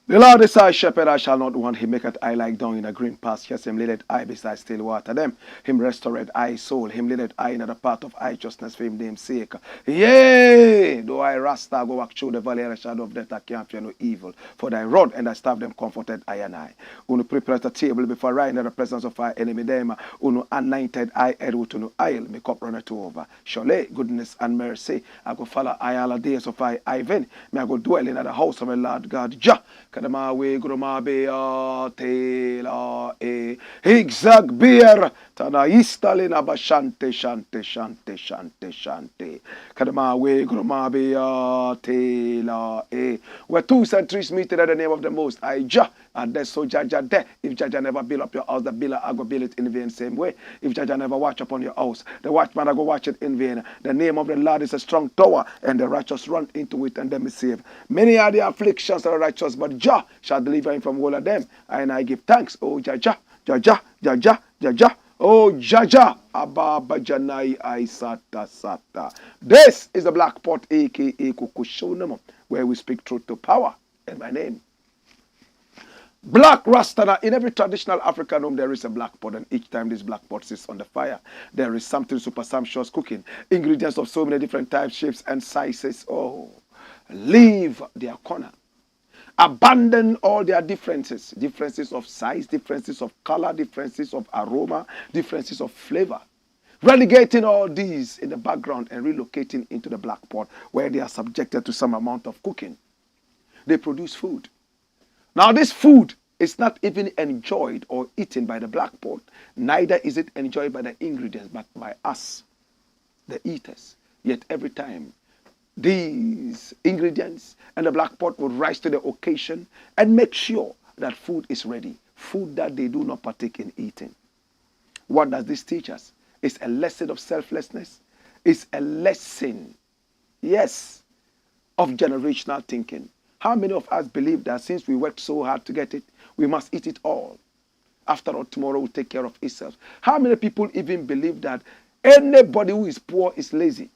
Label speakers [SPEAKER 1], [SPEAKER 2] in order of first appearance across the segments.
[SPEAKER 1] The Lord is our shepherd, I shall not want. He maketh I lie down in a green pastures. Him leadeth I beside still water. Them him restored I soul. Him leadeth I in the path of righteousness for him name's sake. Yea, though I Rasta go walk through the valley of the shadow of death, I can't fear no evil. For thy rod and thy staff them comforted I and I. Uno prepare a table before I in the presence of our enemy. Them uno anointed I head with no oil. Me cup runneth over. Surely goodness and mercy I go follow I all the days of I even. May I go dwell in the house of the Lord God Jah. Kadama we groma be tela e higzag beer tana istalin abashante shante shante shante shante kadama we groma be tela e where 2 centuries meeting at the name of the Most High Jah. And there's so Jaja there. If Jaja never build up your house, the builder I go build it in vain same way. If Jaja never watch upon your house, the watchman I go watch it in vain. The name of the Lord is a strong tower, and the righteous run into it and them is saved. Many are the afflictions of the righteous, but Jah shall deliver him from all of them. And I give thanks, oh Jaja, Jaja, Jaja, Jaja. Oh Jaja, Ababa Janai Aisata Sata. This is the Black Pot, aka Kukushonamo, where we speak truth to power in my name. Black Rasta. In every traditional African home there is a black pot, and each time this black pot sits on the fire, there is something super sumptuous cooking. Ingredients of so many different types, shapes, and sizes. Oh, leave their corner. Abandon all their differences. Differences of size, differences of color, differences of aroma, differences of flavor. Relegating all these in the background and relocating into the black pot where they are subjected to some amount of cooking. They produce food. Now this food is not even enjoyed or eaten by the black pot. Neither is it enjoyed by the ingredients, but by us, the eaters. Yet every time, these ingredients and the black pot will rise to the occasion and make sure that food is ready. Food that they do not partake in eating. What does this teach us? It's a lesson of selflessness. It's a lesson, yes, of generational thinking. How many of us believe that since we worked so hard to get it, we must eat it all? After all, tomorrow will take care of itself. How many people even believe that anybody who is poor is lazy?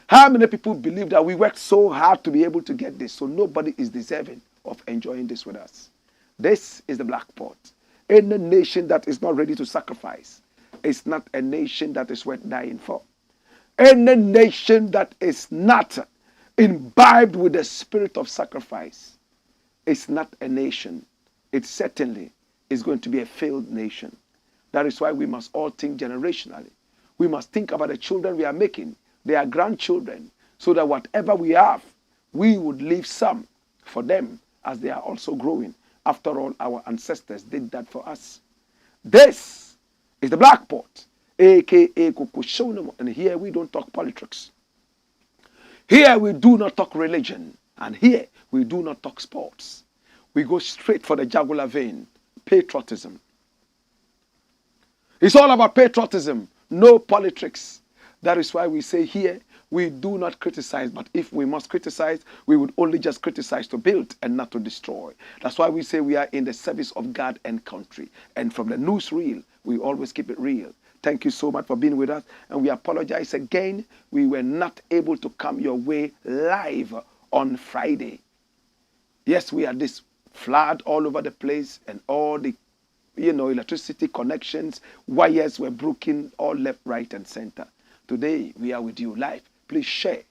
[SPEAKER 1] How many people believe that we worked so hard to be able to get this, so nobody is deserving of enjoying this with us? This is the black pot. Any nation that is not ready to sacrifice is not a nation that is worth dying for. Any nation that is not imbibed with the spirit of sacrifice is not a nation. It certainly is going to be a failed nation. That is why we must all think generationally. We must think about the children we are making, their grandchildren, so that whatever we have, we would leave some for them as they are also growing. After all, our ancestors did that for us. This is the black pot, aka Kukushono, and here we don't talk politics. Here we do not talk religion, and here we do not talk sports. We go straight for the jugular vein, patriotism. It's all about patriotism, no politics. That is why we say here, we do not criticize, but if we must criticize, we would only just criticize to build and not to destroy. That's why we say we are in the service of God and country. And from the newsreel, we always keep it real. Thank you so much for being with us. And we apologize again. We were not able to come your way live on Friday. Yes, we had this flood all over the place and all the, electricity connections, wires were broken all left, right, and center. Today, we are with you live. Please share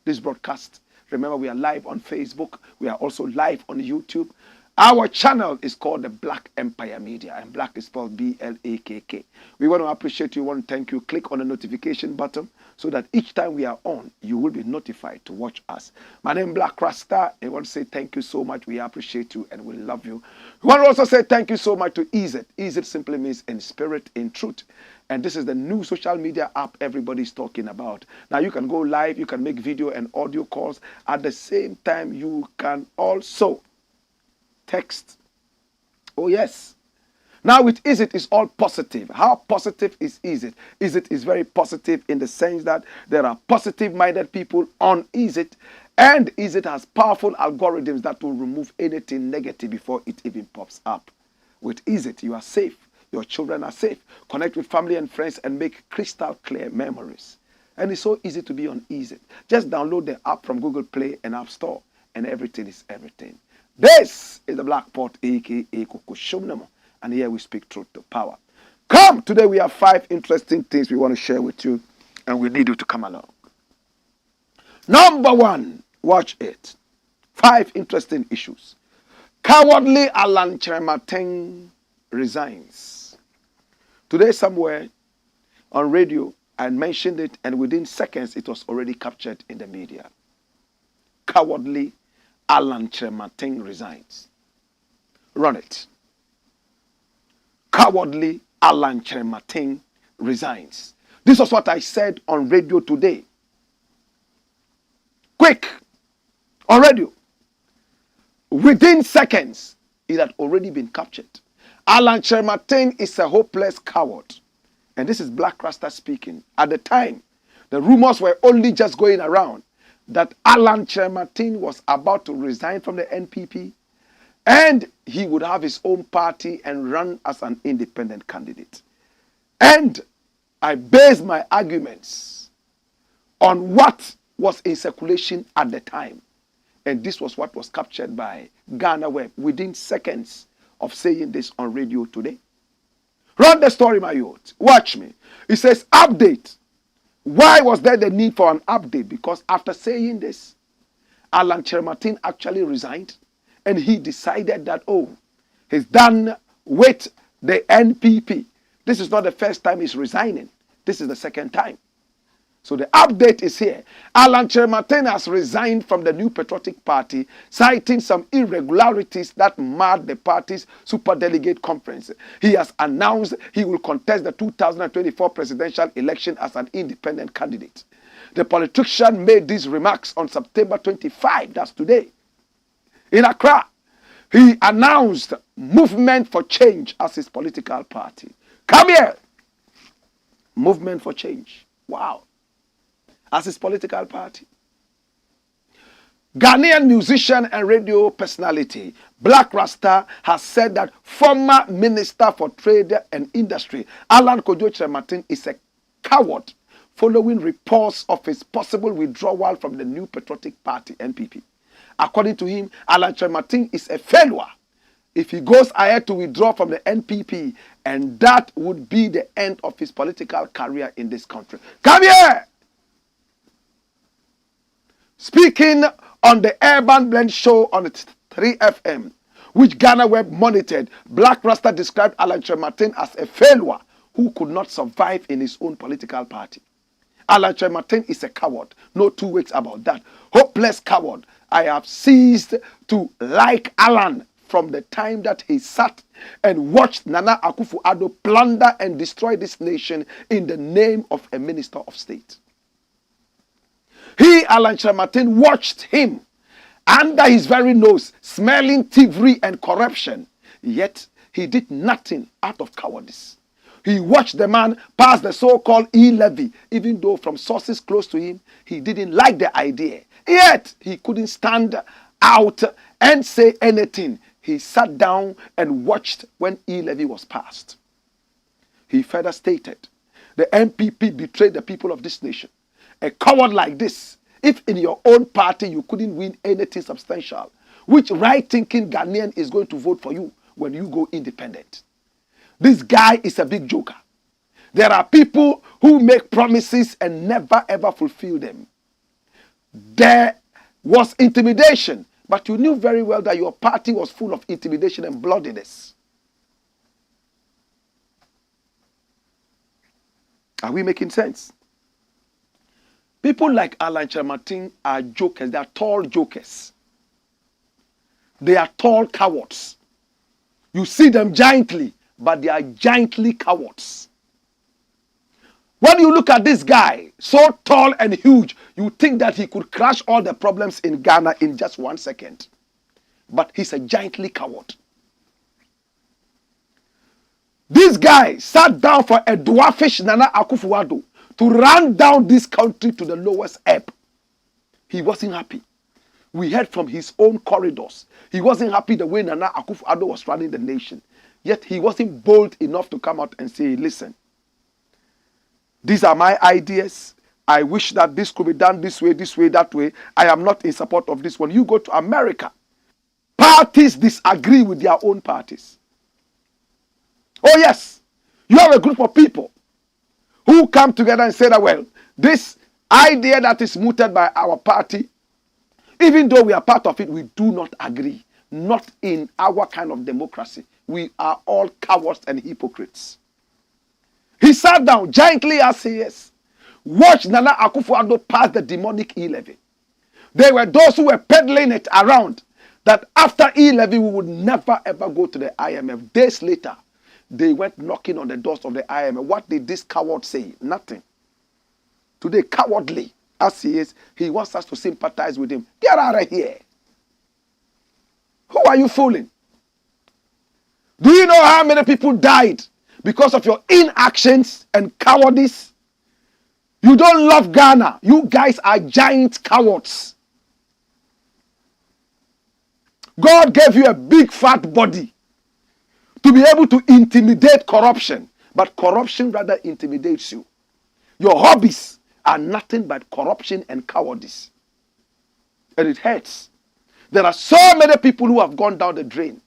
[SPEAKER 1] this broadcast. Remember, we are live on Facebook. We are also live on YouTube. Our channel is called the Blakk Empire Media, and Blakk is spelled B-L-A-K-K. We want to appreciate you, we want to thank you. Click on the notification button so that each time we are on, you will be notified to watch us. My name is Blakk RASTA. I want to say thank you so much. We appreciate you and we love you. We want to also say thank you so much to EZ. EZ simply means in spirit, in truth. And this is the new social media app everybody's talking about. Now you can go live, you can make video and audio calls. At the same time, you can also text. Oh yes. Now with EZ it's all positive. How positive is EZ? EZ is very positive in the sense that there are positive-minded people on EZ, and EZ has powerful algorithms that will remove anything negative before it even pops up. With EZ you are safe. Your children are safe. Connect with family and friends and make crystal clear memories. And it's so easy to be on EZ. Just download the app from Google Play and App Store, and everything is everything. This is the Blakk Pot, aka Koko Shumnamo, and here we speak truth to power. Come, today we have 5 interesting things we want to share with you, and we need you to come along. Number 1, watch it. 5 interesting issues. Cowardly Kyerematen resigns. Today somewhere on radio, I mentioned it, and within seconds it was already captured in the media. Cowardly Kyerematen resigns. Run it. Cowardly Kyerematen resigns. This was what I said on radio today. Quick. On radio. Within seconds, it had already been captured. Kyerematen is a hopeless coward. And this is Blakk RASTA speaking. At the time, the rumors were only just going around that Kyerematen was about to resign from the NPP and he would have his own party and run as an independent candidate. And I based my arguments on what was in circulation at the time. And this was what was captured by Ghana Web within seconds of saying this on radio today. Run the story, my youth. Watch me. It says, update. Why was there the need for an update? Because after saying this, Kyerematen actually resigned, and he decided that, oh, he's done with the NPP. This is not the first time he's resigning. This is the second time. So the update is here. Kyerematen has resigned from the New Patriotic Party, citing some irregularities that marred the party's superdelegate conference. He has announced he will contest the 2024 presidential election as an independent candidate. The politician made these remarks on September 25, that's today, in Accra. He announced Movement for Change as his political party. Come here! Movement for Change. Wow. As his political party. Ghanaian musician and radio personality Blakk RASTA has said that former Minister for Trade and Industry Kyerematen is a coward following reports of his possible withdrawal from the New Patriotic Party NPP. According to him, Kyerematen is a failure if he goes ahead to withdraw from the NPP, and that would be the end of his political career in this country. Come here! Speaking on the Urban Blend show on 3FM, which Ghana Web monitored, Blakk RASTA described Kyerematen as a failure who could not survive in his own political party. Kyerematen is a coward. No two ways about that. Hopeless coward. I have ceased to like Alan from the time that he sat and watched Nana AKUFO-ADDO plunder and destroy this nation in the name of a minister of state. He, Kyerematen, watched him under his very nose, smelling thievery and corruption. Yet, he did nothing out of cowardice. He watched the man pass the so-called e-levy, even though from sources close to him, he didn't like the idea. Yet, he couldn't stand out and say anything. He sat down and watched when e-levy was passed. He further stated, the NPP betrayed the people of this nation. A coward like this, if in your own party you couldn't win anything substantial, which right-thinking Ghanaian is going to vote for you when you go independent? This guy is a big joker. There are people who make promises and never ever fulfill them. There was intimidation But you knew very well that your party was full of intimidation and bloodiness. Are we making sense? People like Alan Kyerematen are jokers. They are tall jokers. They are tall cowards. You see them giantly, but they are giantly cowards. When you look at this guy, so tall and huge, you think that he could crush all the problems in Ghana in just 1 second. But he's a giantly coward. This guy sat down for a dwarfish Nana Akufo-Addo to run down this country to the lowest ebb. He wasn't happy. We heard from his own corridors. He wasn't happy the way Nana Akufo-Addo was running the nation. Yet he wasn't bold enough to come out and say, listen, these are my ideas. I wish that this could be done this way, that way. I am not in support of this one. You go to America. Parties disagree with their own parties. Oh yes, you have a group of people who come together and say that, well, this idea that is mooted by our party, even though we are part of it, we do not agree. Not in our kind of democracy. We are all cowards and hypocrites. He sat down, giantly as he is, watched Nana Akufo-Addo pass the demonic E-levy. There were those who were peddling it around that after E-levy we would never ever go to the IMF. Days later, they went knocking on the doors of the IMF. What did this coward say? Nothing. Today, cowardly as he is, he wants us to sympathize with him. Get out of here. Who are you fooling? Do you know how many people died because of your inactions and cowardice? You don't love Ghana. You guys are giant cowards. God gave you a big fat body to be able to intimidate corruption. But corruption rather intimidates you. Your hobbies are nothing but corruption and cowardice. And it hurts. There are so many people who have gone down the drain.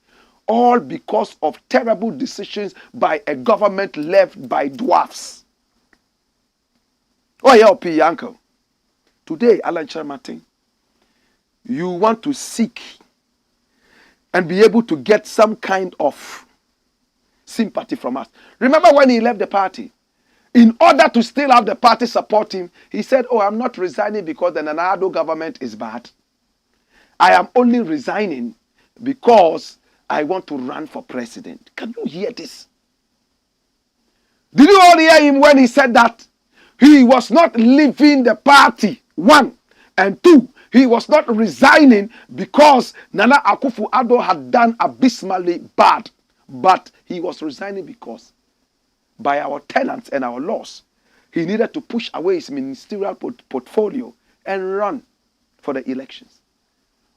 [SPEAKER 1] All because of terrible decisions by a government led by dwarfs. Oh, help you, uncle. Today, Alan Kyerematen, you want to seek and be able to get some kind of sympathy from us. Remember when he left the party? In order to still have the party support him, he said, oh, I'm not resigning because the Nana Addo government is bad. I am only resigning because I want to run for president. Can you hear this? Did you all hear him when he said that? He was not leaving the party, 1. And 2, he was not resigning because Nana Akufo-Addo had done abysmally bad. But he was resigning because by our tenets and our laws, he needed to push away his ministerial portfolio and run for the elections.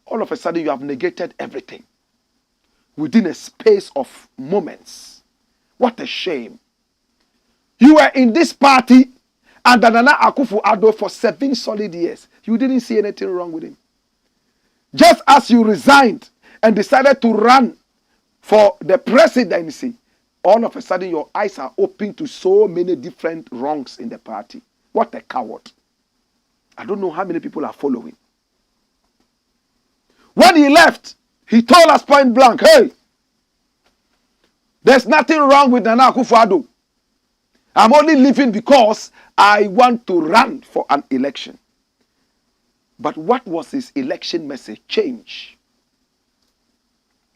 [SPEAKER 1] All of a sudden, you have negated everything within a space of moments. What a shame. You were in this party under Nana Akufo-Addo for 7 solid years. You didn't see anything wrong with him. Just as you resigned and decided to run for the presidency, all of a sudden your eyes are open to so many different wrongs in the party. What a coward. I don't know how many people are following. When he left, he told us point blank, hey, there's nothing wrong with Nana Akufo-Addo. I'm only leaving because I want to run for an election. But what was his election message? Change.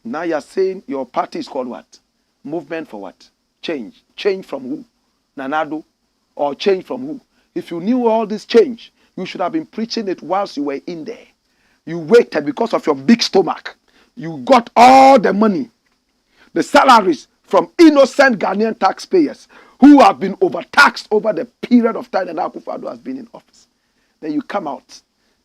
[SPEAKER 1] Now you're saying your party is called what? Movement for what? Change. Change from who? Nana Addo? Or change from who? If you knew all this change, you should have been preaching it whilst you were in there. You waited because of your big stomach. You got all the money, the salaries from innocent Ghanaian taxpayers who have been overtaxed over the period of time that Akufo-Addo has been in office. Then you come out.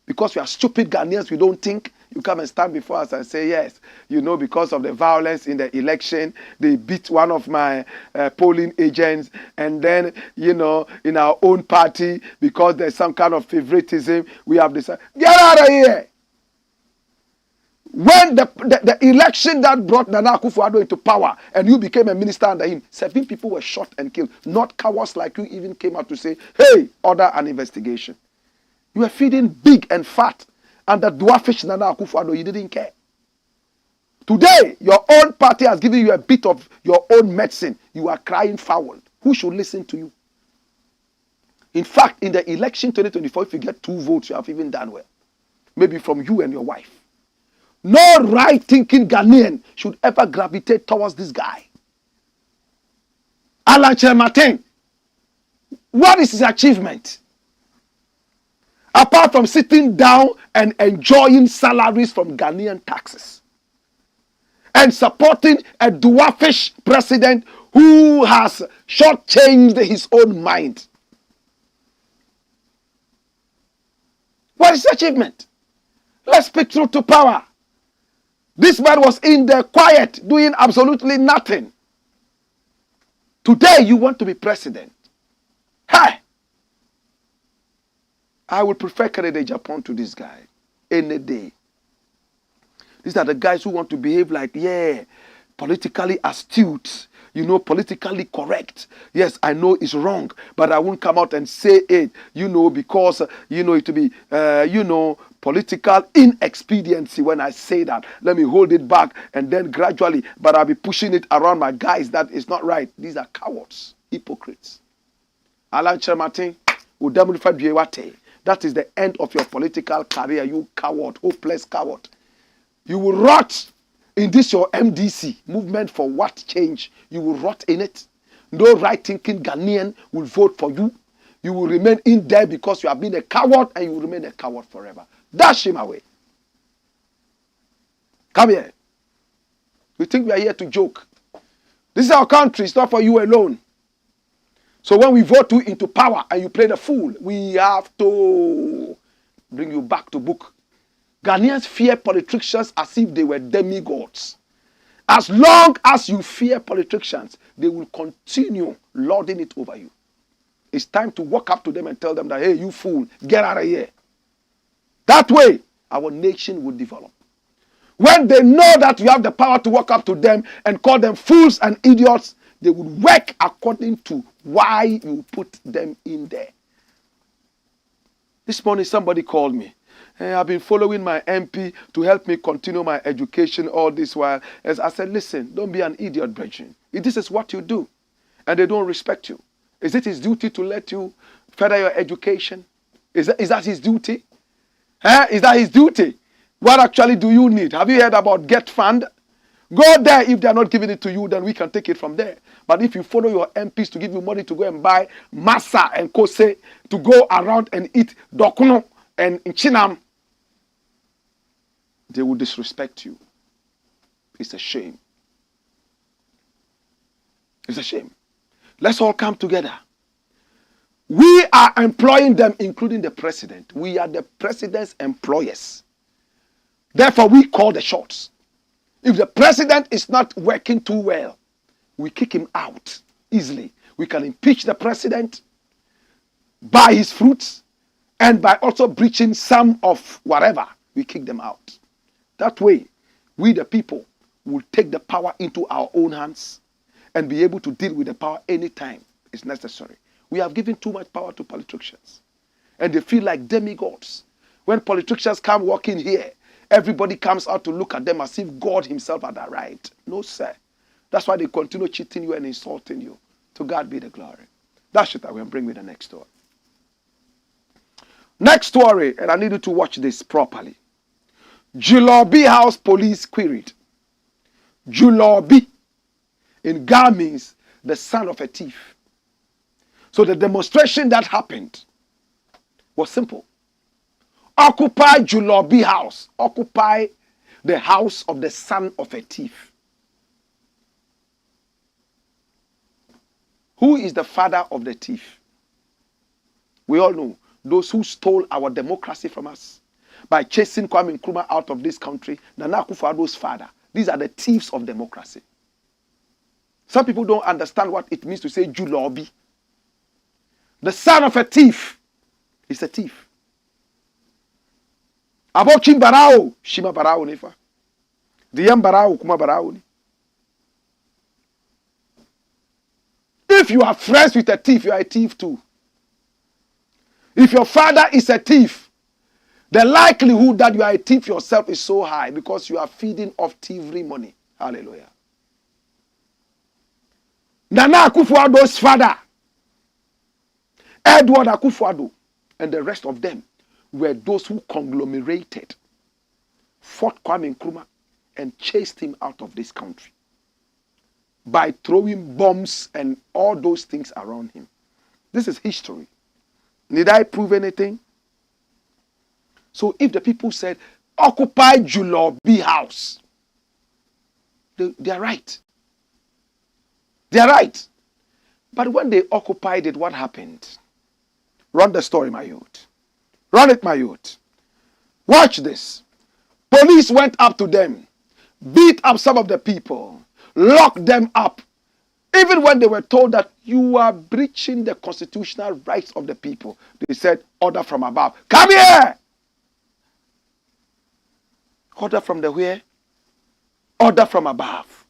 [SPEAKER 1] Because we are stupid Ghanaians, we don't think. You come and stand before us and say, yes, you know, because of the violence in the election, they beat one of my polling agents. And then, you know, in our own party, because there's some kind of favoritism, we have decided, get out of here. When the election that brought Nana Akufo-Addo into power and you became a minister under him, 7 people were shot and killed. Not cowards like you even came out to say, hey, order an investigation. You were feeding big and fat And the dwarfish Nana Akufo-Addo, you didn't care. Today, your own party has given you a bit of your own medicine. You are crying foul. Who should listen to you? In fact, in the election 2024, if you get 2 votes, you have even done well. Maybe from you and your wife. No right-thinking Ghanaian should ever gravitate towards this guy. Alan Kyerematen, what is his achievement? Apart from sitting down and enjoying salaries from Ghanaian taxes and supporting a dwarfish president who has shortchanged his own mind. What is his achievement? Let's speak truth to power. This man was in there quiet, doing absolutely nothing. Today you want to be president. Hey! I would prefer Queried Japan to this guy any day. These are the guys who want to behave like, yeah, politically astute, you know, politically correct. Yes, I know it's wrong, but I won't come out and say it, you know, because, you know, it will be, you know, political inexpediency when I say that. Let me hold it back and then gradually, but I'll be pushing it around my guys. That is not right. These are cowards, hypocrites. Alan Kyerematen, that is the end of your political career, you coward, hopeless coward. You will rot in this your MDC, movement for what change. You will rot in it. No right-thinking Ghanaian will vote for you. You will remain in there because you have been a coward and you will remain a coward forever. Dash him away. Come here. You think we are here to joke? This is our country. It's not for you alone. So when we vote you into power and you play the fool, we have to bring you back to book. Ghanaians fear politicians as if they were demigods. As long as you fear politicians, they will continue lording it over you. It's time to walk up to them and tell them that, hey, you fool, get out of here. That way, our nation will develop. When they know that you have the power to walk up to them and call them fools and idiots, they would work according to why you put them in there. This morning, somebody called me. Hey, I've been following my MP to help me continue my education all this while. As I said, listen, don't be an idiot, brethren. If this is what you do, and they don't respect you, is it his duty to let you further your education? Is that his duty? Is that his duty? What actually do you need? Have you heard about Get Fund? Go there. If they are not giving it to you, then we can take it from there. But if you follow your MPs to give you money to go and buy masa and kose, to go around and eat dokuno and chinam, they will disrespect you. It's a shame. It's a shame. Let's all come together. We are employing them, including the president. We are the president's employers. Therefore, we call the shots. If the president is not working too well, we kick him out easily. We can impeach the president by his fruits and by also breaching some of whatever. We kick them out. That way, we the people will take the power into our own hands and be able to deal with the power anytime it's necessary. We have given too much power to politicians. And they feel like demigods. When politicians come walking here, everybody comes out to look at them as if God himself had arrived. No, sir. That's why they continue cheating you and insulting you. To God be the glory. That's it. I will bring me the next story. Next story, and I need you to watch this properly. Julorbi House Police queried. Julorbi in Ga means the son of a thief. So the demonstration that happened was simple. Occupy Julorbi House. Occupy the house of the son of a thief. Who is the father of the thief? We all know those who stole our democracy from us by chasing Kwame Nkrumah out of this country. Nana Akufo-Addo's father. These are the thieves of democracy. Some people don't understand what it means to say Julorbi. The son of a thief is a thief. Abochim barao, shima barao nefa. Diyam barao, kuma barao ni. If you are friends with a thief, you are a thief too. If your father is a thief, The likelihood that you are a thief yourself is so high because you are feeding off thievery money. Hallelujah. Nana AKUFO-ADDO'S father, Edward AKUFO-ADDO, and the rest of them were those who conglomerated, fought Kwame Nkrumah, and chased him out of this country by throwing bombs and all those things around him. This is history. Did I prove anything? So if the people said, occupy Julorbi house, they are right. They are right. But when they occupied it, what happened? Run the story, my youth. Run it, my youth. Watch this. Police went up to them, beat up some of the people, locked them up, even when they were told that you are breaching the constitutional rights of the people. They said, order from above. Come here! Order from the where? Order from above.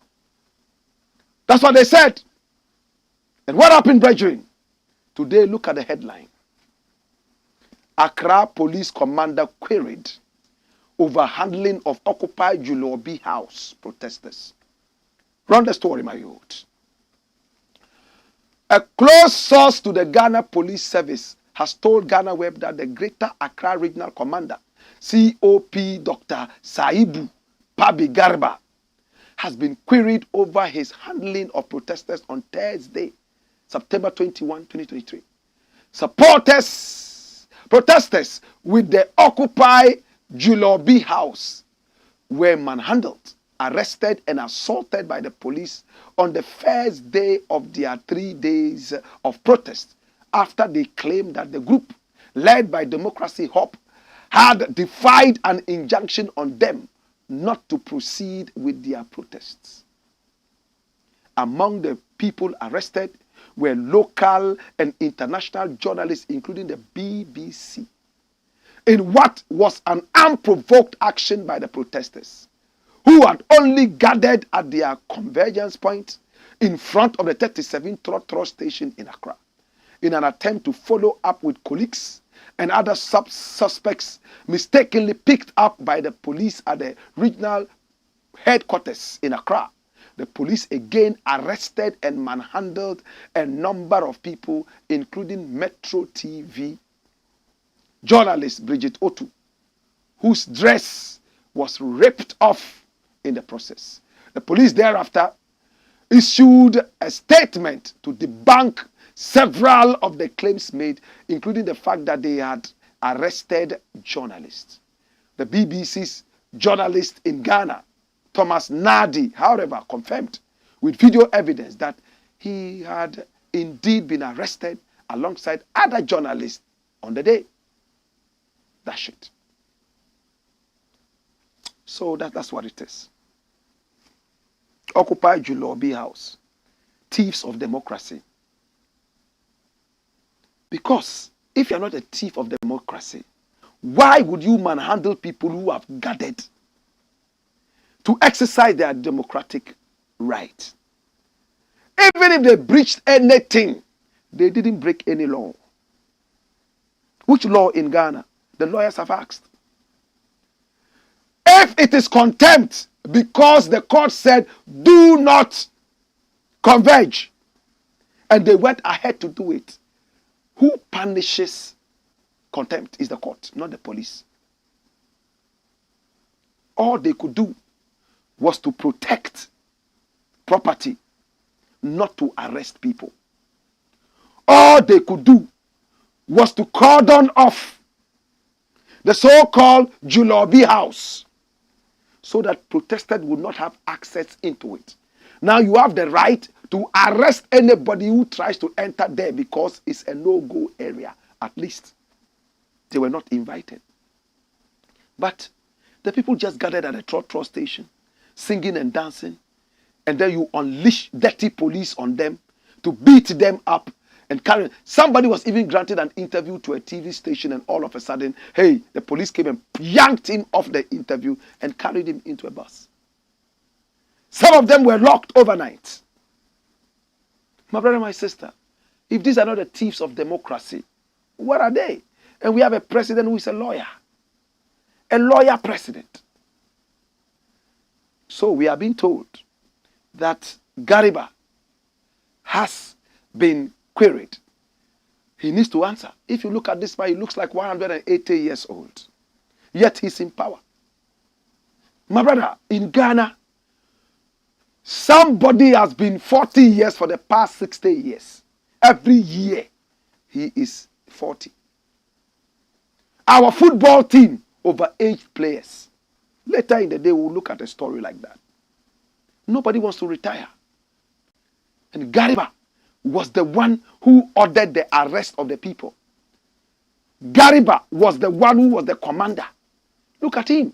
[SPEAKER 1] That's what they said. And what happened, brethren? Today, look at the headline. Accra Police Commander queried over handling of occupied Julorbi house protesters. Run the story, my youth. A close source to the Ghana Police Service has told Ghana Web that the Greater Accra Regional Commander, COP Dr. Saibu Pabi Garba, has been queried over his handling of protesters on Thursday, September 21, 2023. Protesters with the Occupy Julorbi house were manhandled, arrested and assaulted by the police on the first day of their 3 days of protest after they claimed that the group, led by Democracy Hub, had defied an injunction on them not to proceed with their protests. Among the people arrested were local and international journalists, including the BBC, in what was an unprovoked action by the protesters, who had only gathered at their convergence point in front of the 37th Trotro station in Accra, in an attempt to follow up with colleagues and other suspects mistakenly picked up by the police at the regional headquarters in Accra. The police again arrested and manhandled a number of people, including Metro TV journalist Bridget Otu, whose dress was ripped off in the process. The police thereafter issued a statement to debunk several of the claims made, including the fact that they had arrested journalists. The BBC's journalist in Ghana, Thomas Nadi, however, confirmed with video evidence that he had indeed been arrested alongside other journalists on the day. That's it. So that's what it is. Occupy Julorbi house. Thieves of democracy. Because if you're not a thief of democracy, why would you manhandle people who have gathered to exercise their democratic right? Even if they breached anything, they didn't break any law. Which law in Ghana? The lawyers have asked. If it is contempt because the court said, do not converge, and they went ahead to do it, who punishes contempt is the court, not the police. All they could do was to protect property, not to arrest people. All they could do was to cordon off the so-called Julorbi house so that protesters would not have access into it. Now you have the right to arrest anybody who tries to enter there because it's a no-go area. At least they were not invited. But the people just gathered at the Trotro station, singing and dancing, and then you unleash dirty police on them to beat them up and carry. Somebody was even granted an interview to a TV station, and all of a sudden, hey, the police came and yanked him off the interview and carried him into a bus. Some of them were locked overnight. My brother, my sister, if these are not the thieves of democracy, what are they? And we have a president who is a lawyer. a lawyer president. So we are being told that Gariba has been queried. He needs to answer. If you look at this man, he looks like 180 years old. Yet he's in power. My brother, in Ghana, somebody has been 40 years for the past 60 years. Every year, he is 40. Our football team, overaged players. Later in the day, we'll look at a story like that. Nobody wants to retire. And Gariba was the one who ordered the arrest of the people. Gariba was the one who was the commander. Look at him.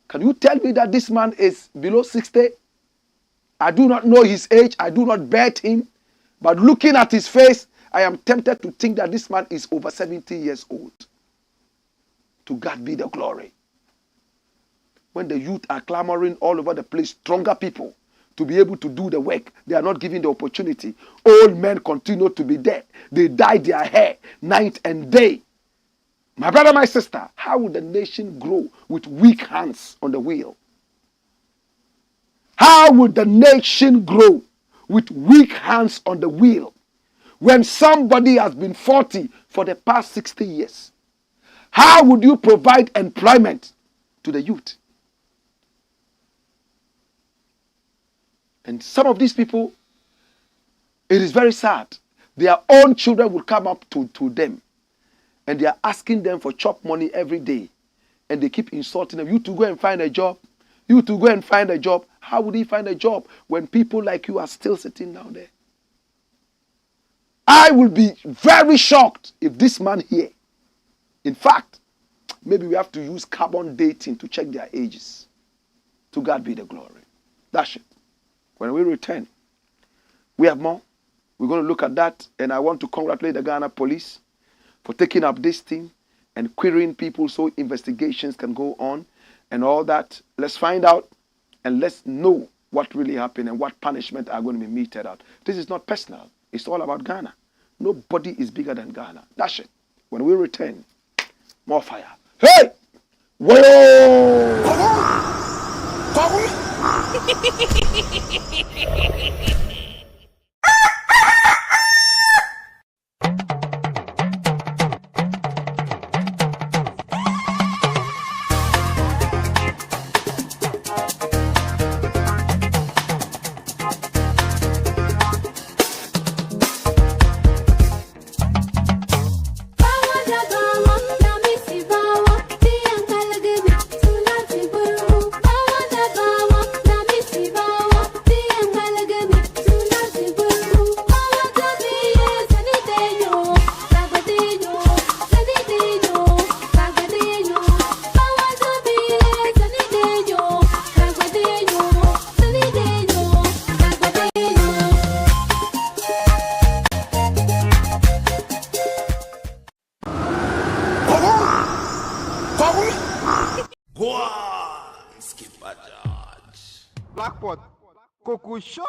[SPEAKER 1] Can you tell me that this man is below 60? I do not know his age. I do not bet him. But looking at his face, I am tempted to think that this man is over 70 years old. To God be the glory. When the youth are clamoring all over the place, stronger people, to be able to do the work, they are not given the opportunity. Old men continue to be dead. They dye their hair night and day. My brother, my sister, how would the nation grow with weak hands on the wheel? How would the nation grow with weak hands on the wheel when somebody has been 40 for the past 60 years? How would you provide employment to the youth? And some of these people, it is very sad. Their own children will come up to them and they are asking them for chop money every day. And they keep insulting them. You to go and find a job. You to go and find a job. How would he find a job when people like you are still sitting down there? I will be very shocked if this man here, in fact, maybe we have to use carbon dating to check their ages. To God be the glory. That's it. When we return, we have more. We're going to look at that. And I want to congratulate the Ghana police for taking up this thing and querying people so investigations can go on and all that. Let's find out and let's know what really happened and what punishment are going to be meted out. This is not personal. It's all about Ghana. Nobody is bigger than Ghana. That's it. When we return, more fire. Hey! Whoa!
[SPEAKER 2] Blackpot, Coco Show,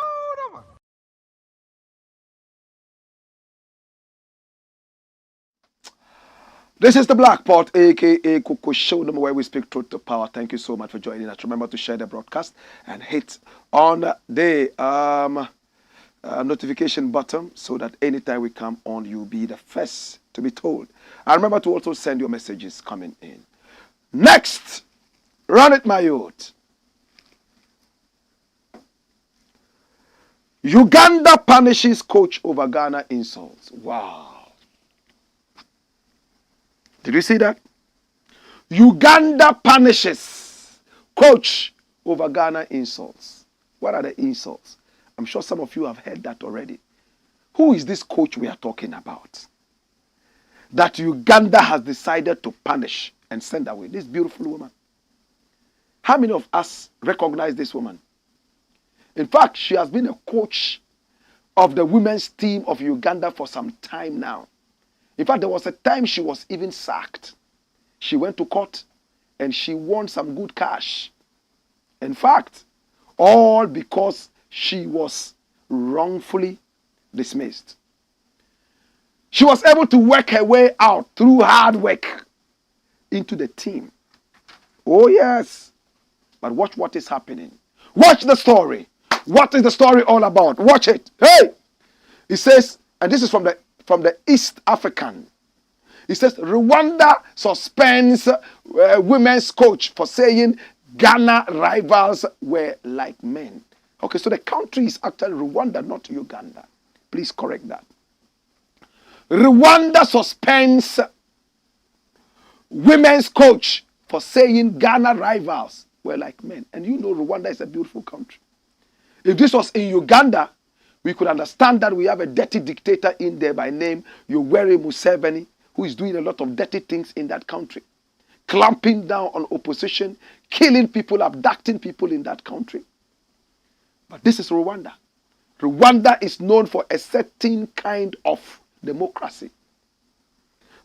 [SPEAKER 2] man.
[SPEAKER 1] This is the Black Pot, aka Coco Show, where we speak truth to power. Thank you so much for joining us. Remember to share the broadcast and hit on the notification button so that anytime we come on, you'll be the first to be told. And remember to also send your messages coming in. Next, run it, my youth. Uganda punishes coach over Ghana insults. Wow. Did you see that? Uganda punishes coach over Ghana insults. What are the insults? I'm sure some of you have heard that already. Who is this coach we are talking about? That Uganda has decided to punish and send away this beautiful woman. How many of us recognize this woman? In fact, she has been a coach of the women's team of Uganda for some time now. In fact, there was a time she was even sacked. She went to court and she won some good cash. In fact, all because she was wrongfully dismissed. She was able to work her way out through hard work into the team. Oh, yes. But watch what is happening. Watch the story. What is the story all about? Watch it. Hey! It says, and this is from the East African. It says, Rwanda suspends women's coach for saying Ghana rivals were like men. Okay, so the country is actually Rwanda, not Uganda. Please correct that. Rwanda suspends women's coach for saying Ghana rivals were like men. And you know Rwanda is a beautiful country. If this was in Uganda, we could understand that we have a dirty dictator in there by name Yoweri Museveni, who is doing a lot of dirty things in that country. Clamping down on opposition, killing people, abducting people in that country. But this is Rwanda. Rwanda is known for a certain kind of democracy.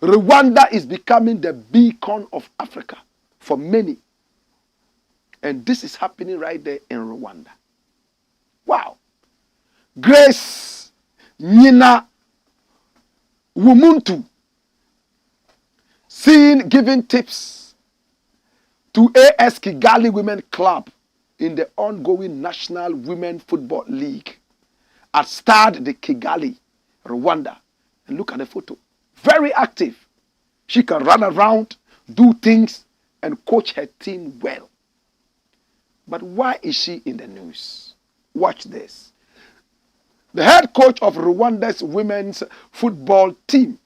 [SPEAKER 1] Rwanda is becoming the beacon of Africa for many. And this is happening right there in Rwanda. Wow. Grace Nyina Wumuntu giving tips to AS Kigali Women Club in the ongoing National Women Football League at Stade de Kigali, Rwanda. And look at the photo. Very active. She can run around, do things, and coach her team well. But why is she in the news? Watch this. The head coach of Rwanda's women's football team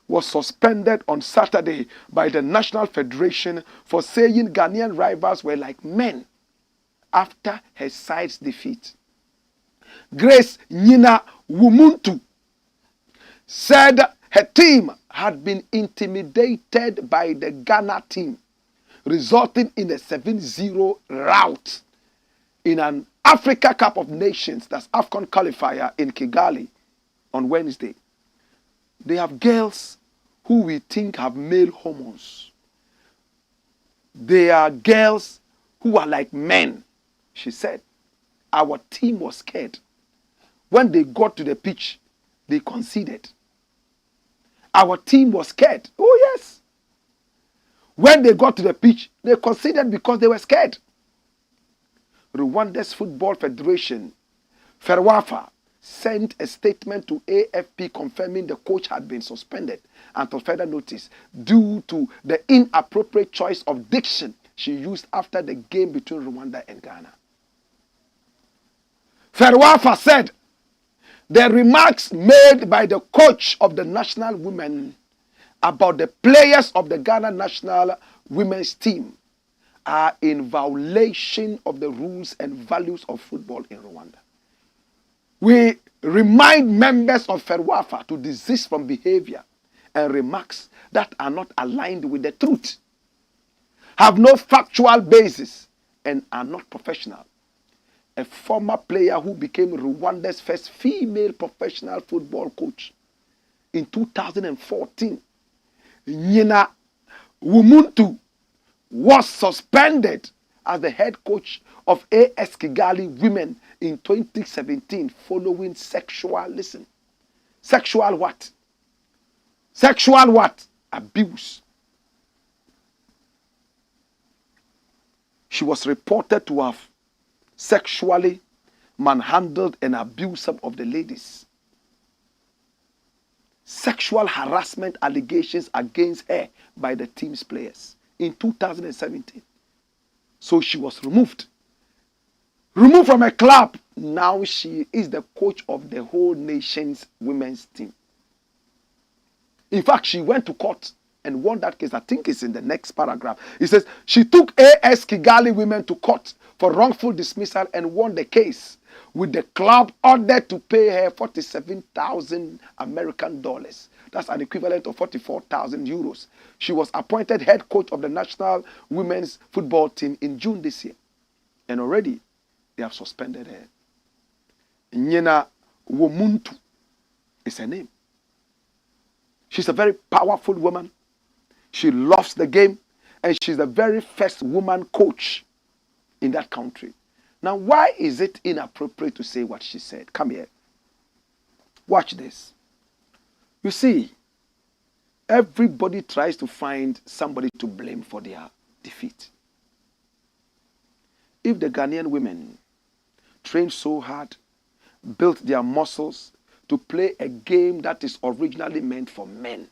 [SPEAKER 1] was suspended on Saturday by the National Federation for saying Ghanaian rivals were like men after her side's defeat. Grace Nyina Wumuntu said her team had been intimidated by the Ghana team, resulting in a 7-0 rout in an Africa Cup of Nations, that's AFCON qualifier in Kigali on Wednesday. They have girls who we think have male hormones. They are girls who are like men. She said, our team was scared. When they got to the pitch, they conceded. Our team was scared. Oh, yes. When they got to the pitch, they conceded because they were scared. Rwanda's Football Federation, FERWAFA, sent a statement to AFP confirming the coach had been suspended until further notice due to the inappropriate choice of diction she used after the game between Rwanda and Ghana. FERWAFA said the remarks made by the coach of the national women about the players of the Ghana national women's team are in violation of the rules and values of football in Rwanda. We remind members of FERWAFA to desist from behavior and remarks that are not aligned with the truth, have no factual basis, and are not professional. A former player who became Rwanda's first female professional football coach in 2014, Nyina Wumuntu, was suspended as the head coach of AS Kigali Women in 2017 following sexual what? Sexual what? Abuse. She was reported to have sexually manhandled and abused some of the ladies. Sexual harassment allegations against her by the team's players in 2017. So she was removed. Removed from a club. Now she is the coach of the whole nation's women's team. In fact, she went to court and won that case. I think it's in the next paragraph. It says she took AS Kigali Women to court for wrongful dismissal and won the case, with the club ordered to pay her 47,000 American dollars. That's an equivalent of 44,000 euros. She was appointed head coach of the national women's football team in June this year. And already they have suspended her. Nyina Wumuntu is her name. She's a very powerful woman. She loves the game. And she's the very first woman coach in that country. Now, why is it inappropriate to say what she said? Come here. Watch this. You see, everybody tries to find somebody to blame for their defeat. If the Ghanaian women trained so hard, built their muscles to play a game that is originally meant for men,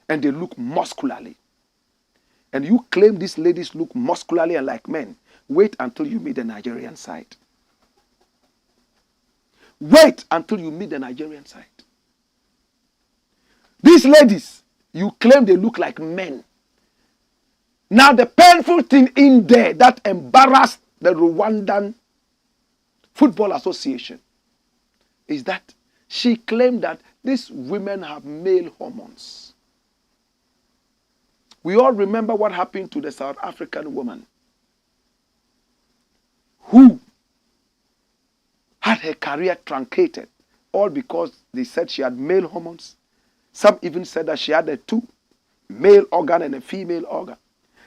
[SPEAKER 1] and they look muscularly, and you claim these ladies look muscularly and like men, wait until you meet the Nigerian side. Wait until you meet the Nigerian side. These ladies, you claim they look like men. Now the painful thing in there that embarrassed the Rwandan Football Association is that she claimed that these women have male hormones. We all remember what happened to the South African woman who had her career truncated, all because they said she had male hormones. Some even said that she had a two male organ and a female organ.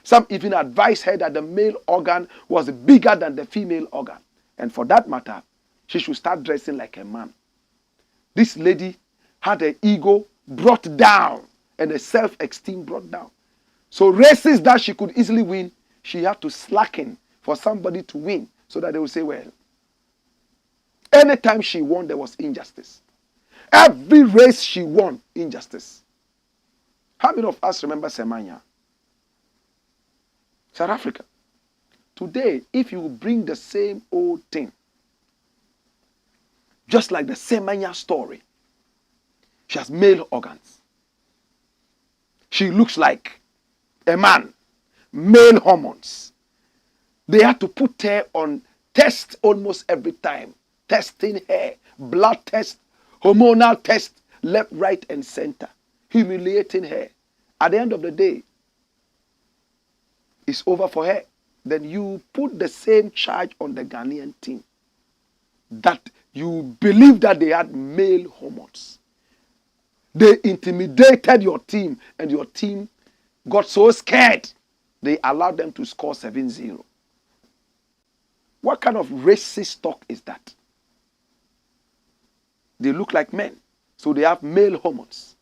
[SPEAKER 1] Some even advised her that the male organ was bigger than the female organ. And for that matter, she should start dressing like a man. This lady had her ego brought down and her self-esteem brought down. So races that she could easily win, she had to slacken for somebody to win so that they will say, well, anytime she won, there was injustice. Every race she won, injustice. How many of us remember Semenya? South Africa. Today, if you bring the same old thing, just like the Semenya story, she has male organs. She looks like a man, male hormones. They had to put her on test almost every time. Testing her, blood test, hormonal test, left, right, and center. Humiliating her. At the end of the day, it's over for her. Then you put the same charge on the Ghanaian team. That you believe that they had male hormones. They intimidated your team, and your team got so scared, they allowed them to score 7-0. What kind of racist talk is that? They look like men, so they have male hormones.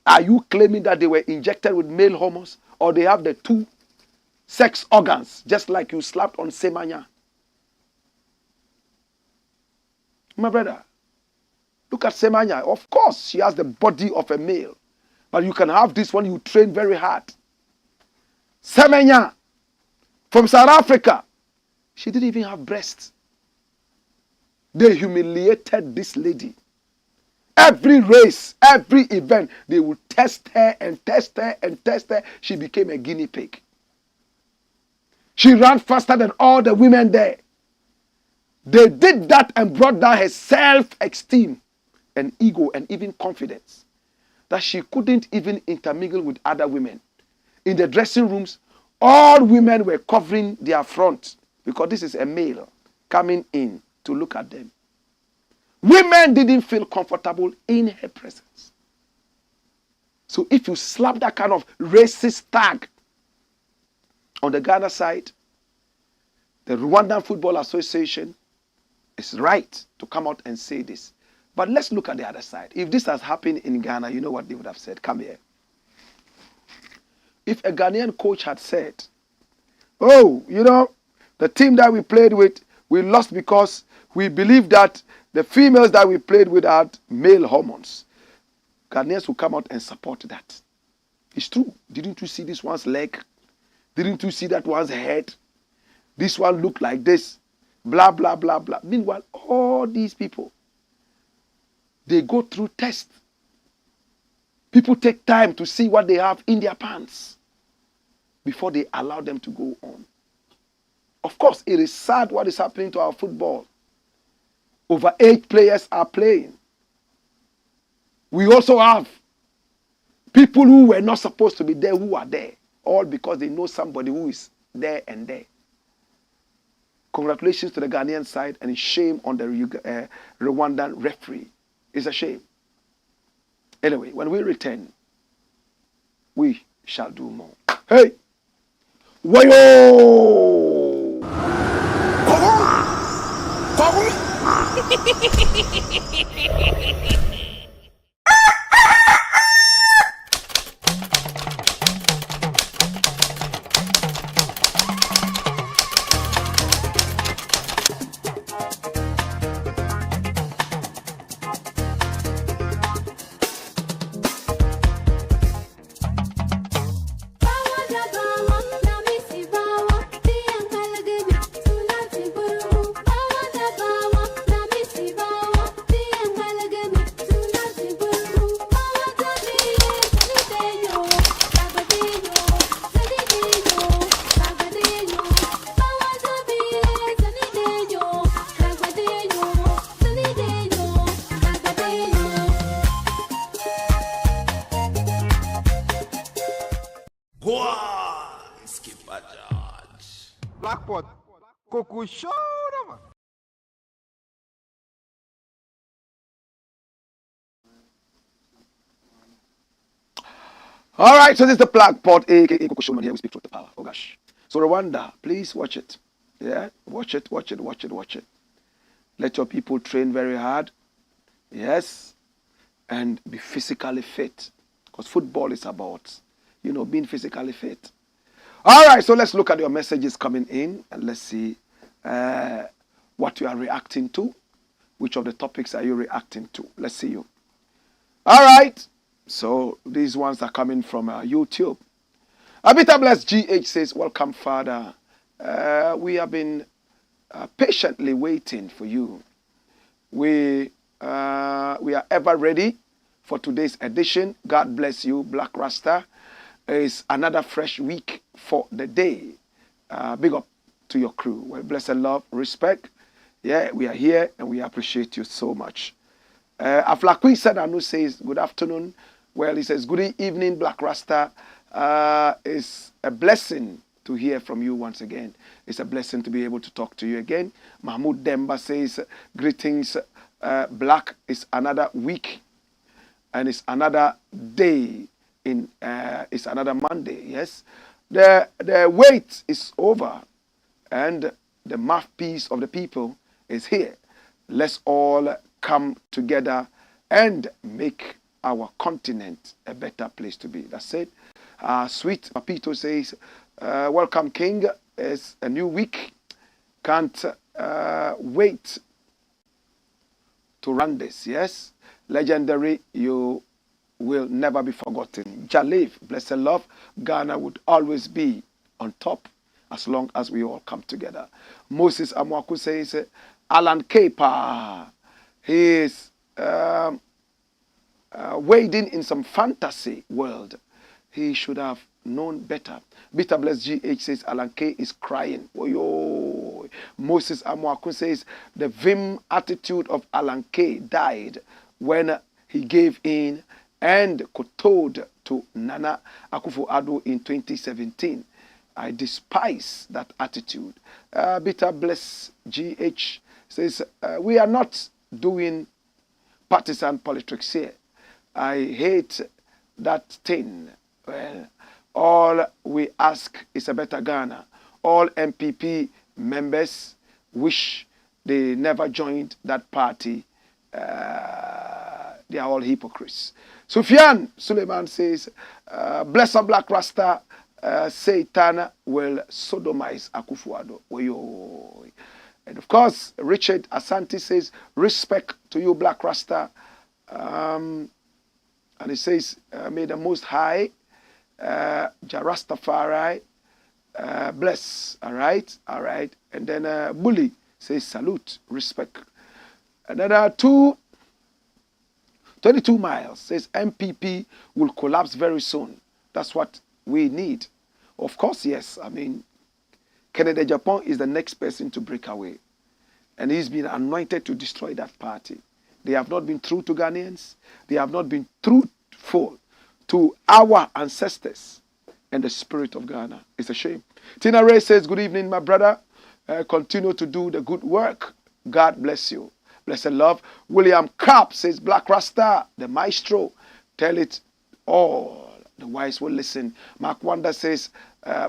[SPEAKER 1] Are you claiming that they were injected with male hormones, or they have the two sex organs, just like you slapped on Semenya? My brother, look at Semenya. Of course, she has the body of a male, but you can have this one you train very hard. Semenya from South Africa, she didn't even have breasts. They humiliated this lady. Every race, every event, they would test her and test her and test her. She became a guinea pig. She ran faster than all the women there. They did that and brought down her self-esteem and ego and even confidence, that she couldn't even intermingle with other women. In the dressing rooms, all women were covering their front because this is a male coming in to look at them. Women didn't feel comfortable in her presence. So if you slap that kind of racist tag on the Ghana side, the Rwandan Football Association is right to come out and say this. But let's look at the other side. If this has happened in Ghana, you know what they would have said. Come here. If a Ghanaian coach had said, oh, you know, the team that we played with, we lost because we believe that the females that we played with had male hormones, Ghanaians will come out and support that. It's true. Didn't you see this one's leg? Didn't you see that one's head? This one looked like this. Blah, blah, blah, blah. Meanwhile, all these people, they go through tests. People take time to see what they have in their pants before they allow them to go on. Of course, it is sad what is happening to our football. Over 8 players are playing. We also have people who were not supposed to be there who are there, all because they know somebody who is there and there. Congratulations to the Ghanaian side, and shame on the Rwandan referee. It's a shame. Anyway, when we return, we shall do more. Hey! Wayo!
[SPEAKER 2] Coco show, man.
[SPEAKER 1] All right, so this is the Blakk Pot, aka Coco Showman. Here we speak truth to power. Oh gosh. So Rwanda, please watch it. Yeah, watch it, watch it, watch it, watch it. Let your people train very hard. Yes, and be physically fit, because football is about, being physically fit. All right, so let's look at your messages coming in and let's see what you are reacting to. Which of the topics are you reacting to? Let's see you. All right, so these ones are coming from YouTube. Abita Bless GH says, welcome, Father. We have been patiently waiting for you. We are ever ready for today's edition. God bless you, Blakk Rasta. It's another fresh week for the day. Big up to your crew. Well, bless and love, respect. Yeah, we are here and we appreciate you so much. Aflakui Sadanu says, good afternoon. Well, he says, good evening, Blakk Rasta. It's a blessing to hear from you once again. It's a blessing to be able to talk to you again. Mahmoud Demba says, greetings, Blakk. It's another week and it's another day. It's another Monday. Yes, the wait is over and the mouthpiece of the people is here. Let's all come together and make our continent a better place to be. That's it. Sweet Papito says, welcome, King. It's a new week. Can't wait to run this. Yes, legendary. You will never be forgotten. Jalif, blessed love, Ghana would always be on top as long as we all come together. Moses Amwaku says, Alan Kepa, he is wading in some fantasy world. He should have known better. Bitter Bless GH says, Alan K is crying. Oyo. Moses Amwaku says, the vim attitude of Alan K died when he gave in and kowtowed to Nana Akufo-Addo in 2017. I despise that attitude. Bitter Bless GH says, we are not doing partisan politics here. I hate that thing. Well, all we ask is a better Ghana. All MPP members wish they never joined that party. They are all hypocrites. Sufyan Suleiman says, bless up Blakk Rasta, Satan will sodomize Akufo-Addo. And of course, Richard Asante says, respect to you, Blakk Rasta. And he says, may the Most High, Jarastafari, bless. All right. And then Bully says, salute, respect. And then 22 miles says MPP will collapse very soon. That's what we need. Of course, yes. I mean, Kennedy Japan is the next person to break away. And he's been anointed to destroy that party. They have not been true to Ghanaians. They have not been truthful to our ancestors and the spirit of Ghana. It's a shame. Tina Ray says, good evening, my brother. Continue to do the good work. God bless you. Blessed love. William Carp says, Blakk Rasta, the maestro, tell it all. The wise will listen. Mark Wanda says,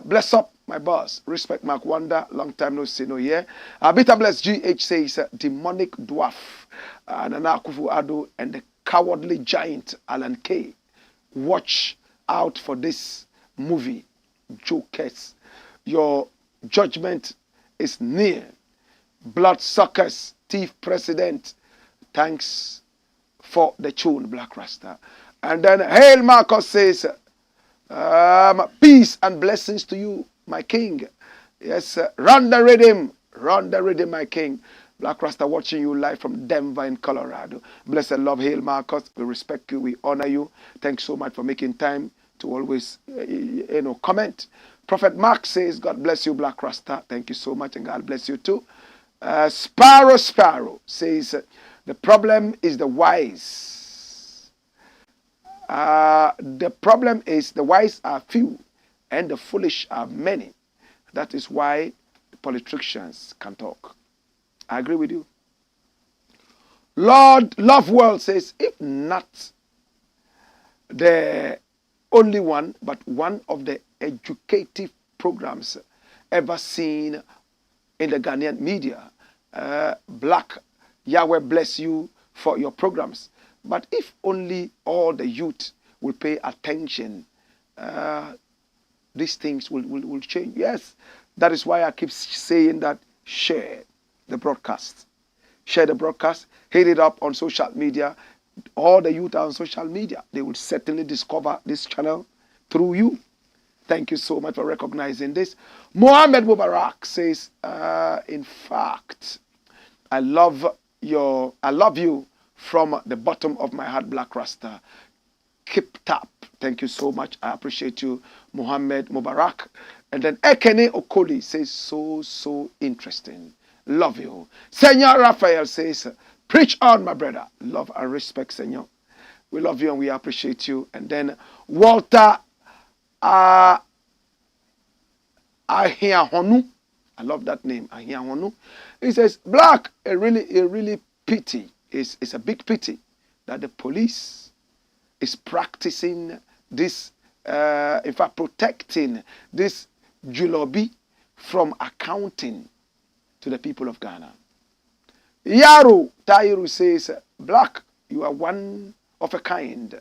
[SPEAKER 1] bless up, my boss. Respect Mark Wanda. Long time no see, no hear. Bitter Bless GH says, demonic dwarf, Nana Akufo-Addo, and the cowardly giant, Alan K. Watch out for this movie, Jokers. Your judgment is near. Bloodsuckers, thief president. Thanks for the tune, Blakk Rasta. And then Hail Marcus says, peace and blessings to you, my king. Yes, run the rhythm, my king. Blakk Rasta watching you live from Denver in Colorado. Blessed love, Hail Marcus. We respect you, we honor you. Thanks so much for making time to always, comment. Prophet Mark says, God bless you, Blakk Rasta. Thank you so much, and God bless you too. Sparrow says, the problem is the wise. The problem is the wise are few and the foolish are many. That is why politicians can talk. I agree with you. Lord Love World says, if not the only one, but one of the educative programs ever seen in the Ghanaian media. Blakk, Yahweh bless you for your programs. But if only all the youth will pay attention, these things will change. Yes, that is why I keep saying that share the broadcast. Share the broadcast, hit it up on social media. All the youth are on social media. They will certainly discover this channel through you. Thank you so much for recognizing this. Mohammed Mubarak says, in fact, I love you from the bottom of my heart, Blakk Rasta. Keep tap. Thank you so much. I appreciate you, Mohammed Mubarak. And then Ekene Okoli says, so interesting. Love you. Senor Raphael says, preach on, my brother. Love and respect, Senor. We love you and we appreciate you. And then Walter Ahiahonu. I love that name, Ahiahonu. He says, Blakk, a really pity. It's a big pity that the police is practicing this, in fact, protecting this Julorbi from accounting to the people of Ghana. Yaro Tairu says, Blakk, you are one of a kind.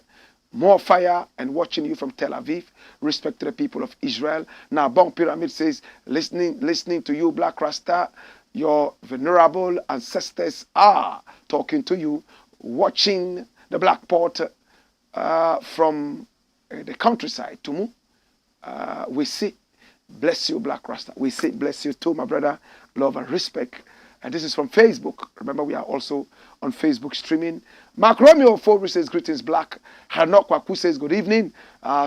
[SPEAKER 1] More fire and watching you from Tel Aviv. Respect to the people of Israel. Now, Bon Pyramid says, listening to you, Blakk Rasta, your venerable ancestors are talking to you, watching the Black Port from the countryside. Tumu, we see, bless you, Blakk Rasta. We say, bless you too, my brother. Love and respect. And this is from Facebook. Remember, we are also on Facebook streaming. Mark Romeo Fowler says, greetings, Blakk. Hanok Kwaku says, good evening.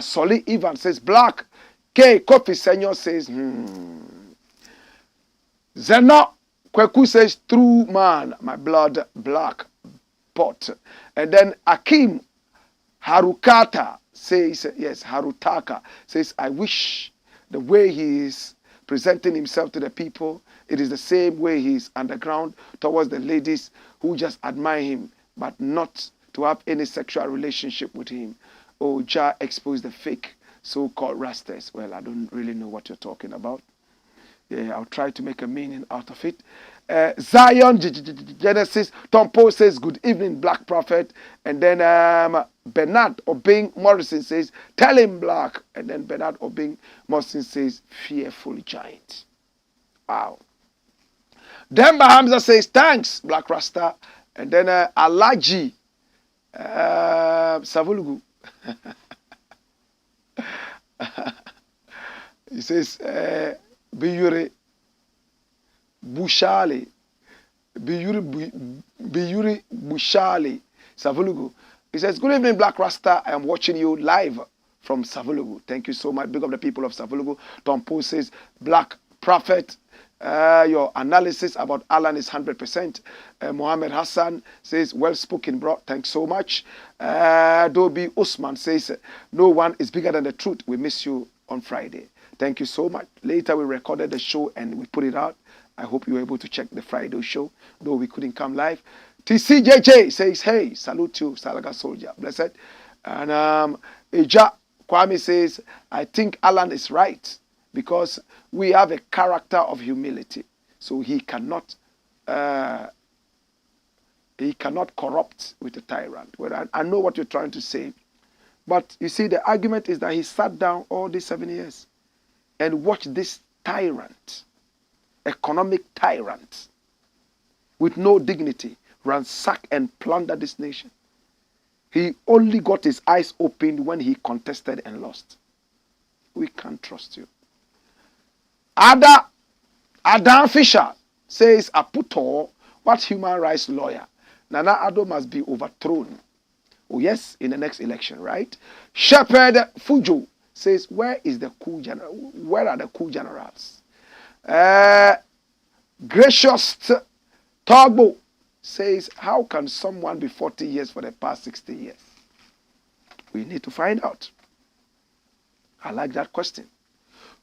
[SPEAKER 1] Soli Ivan says, Blakk. K. Kofi Senor says, Zeno Kwaku says, true man, my blood, Black pot. And then Akim Harukata says, yes, Harutaka says, I wish the way he is presenting himself to the people, it is the same way he is underground towards the ladies who just admire him, but not to have any sexual relationship with him. Oh, Jah exposed the fake so-called Rastas. Well, I don't really know what you're talking about. Yeah, I'll try to make a meaning out of it. Zion Genesis Tompo says, good evening, Black Prophet. And then Bernard Obing Morrison says, tell him, Blakk. And then Bernard Obing Morrison says, fearful giant. Wow. Demba Hamza says, thanks, Blakk Rasta. And then Alaji Savulugu. He says, Biyuri Bushali. Biyuri Bushali. Savulugu. He says, good evening, Blakk Rasta. I am watching you live from Savulugu. Thank you so much. Big up the people of Savulugu. Tom Poe says, Black Prophet, your analysis about Alan is 100%. Mohammed Hassan says, well spoken, bro. Thanks so much. Dobi Usman says, no one is bigger than the truth. We miss you on Friday. Thank you so much. Later we recorded the show and we put it out. I hope you were able to check the Friday show, though we couldn't come live. TCJJ says, hey, salute you, Salaga Soldier. Blessed. And Eja Kwame says, I think Alan is right because we have a character of humility. So he cannot corrupt with a tyrant. Well, I know what you're trying to say. But you see, the argument is that he sat down all these 7 years and watched this tyrant, economic tyrant, with no dignity, ransack and plunder this nation. He only got his eyes opened when he contested and lost. We can't trust you. Adam Fisher says, Aputo, what human rights lawyer? Nana Addo must be overthrown. Oh yes, in the next election, right? Shepherd Fujo says, where is the coup general? Where are the coup generals? Gracious Togbo says, how can someone be 40 years for the past 60 years? We need to find out. I like that question.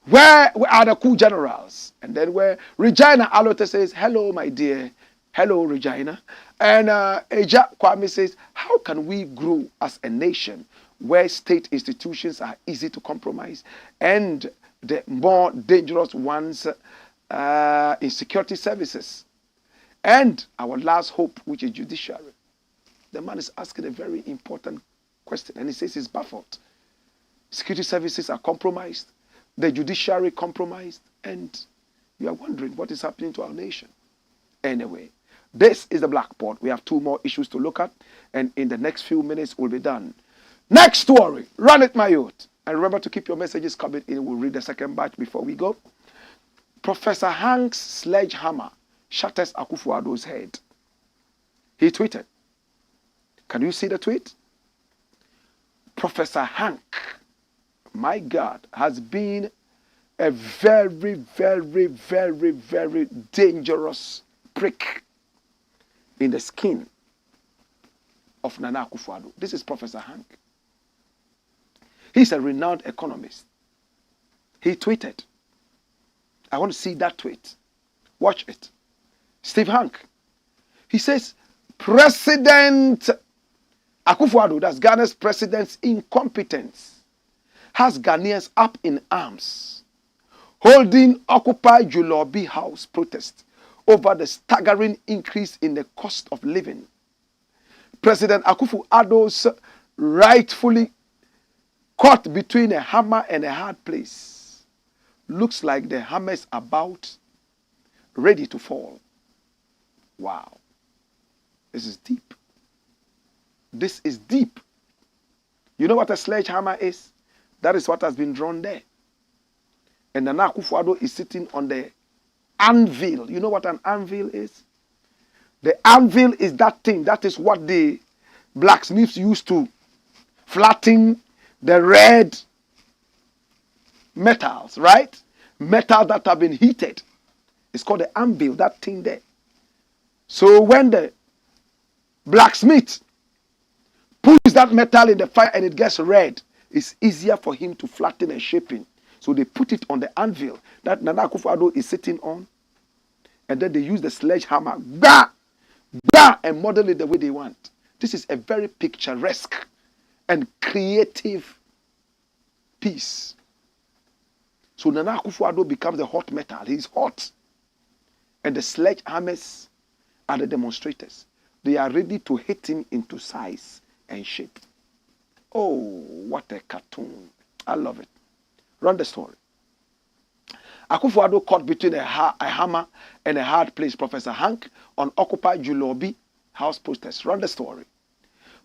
[SPEAKER 1] Where are the coup generals? And then where Regina Alote says, hello, my dear. Hello, Regina. And Eja Kwame says, how can we grow as a nation where state institutions are easy to compromise and the more dangerous ones in security services? And our last hope, which is judiciary. The man is asking a very important question, and he says he's baffled. Security services are compromised, the judiciary compromised, and you are wondering what is happening to our nation. Anyway, this is the Blackboard. We have 2 more issues to look at, and in the next few minutes we'll be done. Next story, run it, my youth. And remember to keep your messages coming in. We'll read the second batch before we go. Professor Hank's sledgehammer shatters AKUFO-ADDO'S head. He tweeted. Can you see the tweet? Professor Hank, my God, has been a very, very, very, very dangerous prick in the skin of Nana Akufo-Addo. This is Professor Hank. He's a renowned economist. He tweeted. I want to see that tweet. Watch it. Steve Hank. He says, President Akufo-Addo, that's Ghana's president's incompetence, has Ghanaians up in arms, holding Occupy Julorbi house protest over the staggering increase in the cost of living. President Akufo-Addo's rightfully caught between a hammer and a hard place. Looks like the hammer is about ready to fall. Wow. This is deep. This is deep. You know what a sledgehammer is? That is what has been drawn there. And Nana Akufo-Addo is sitting on the anvil. You know what an anvil is? The anvil is that thing. That is what the blacksmiths used to flatten the red metals, right? Metals that have been heated. It's called the anvil, that thing there. So when the blacksmith puts that metal in the fire and it gets red, it's easier for him to flatten and shaping. So they put it on the anvil that Nana Akufo-Addo is sitting on, and then they use the sledgehammer, bah, bah, and model it the way they want. This is a very picturesque and creative piece. So Nana Akufo-Addo becomes the hot metal. He's hot. And the sledgehammers are the demonstrators. They are ready to hit him into size and shape. Oh, what a cartoon. I love it. Run the story. Akufo-Addo caught between a hammer and a hard place. Professor Hank on Occupy Julorbi house protest. Run the story.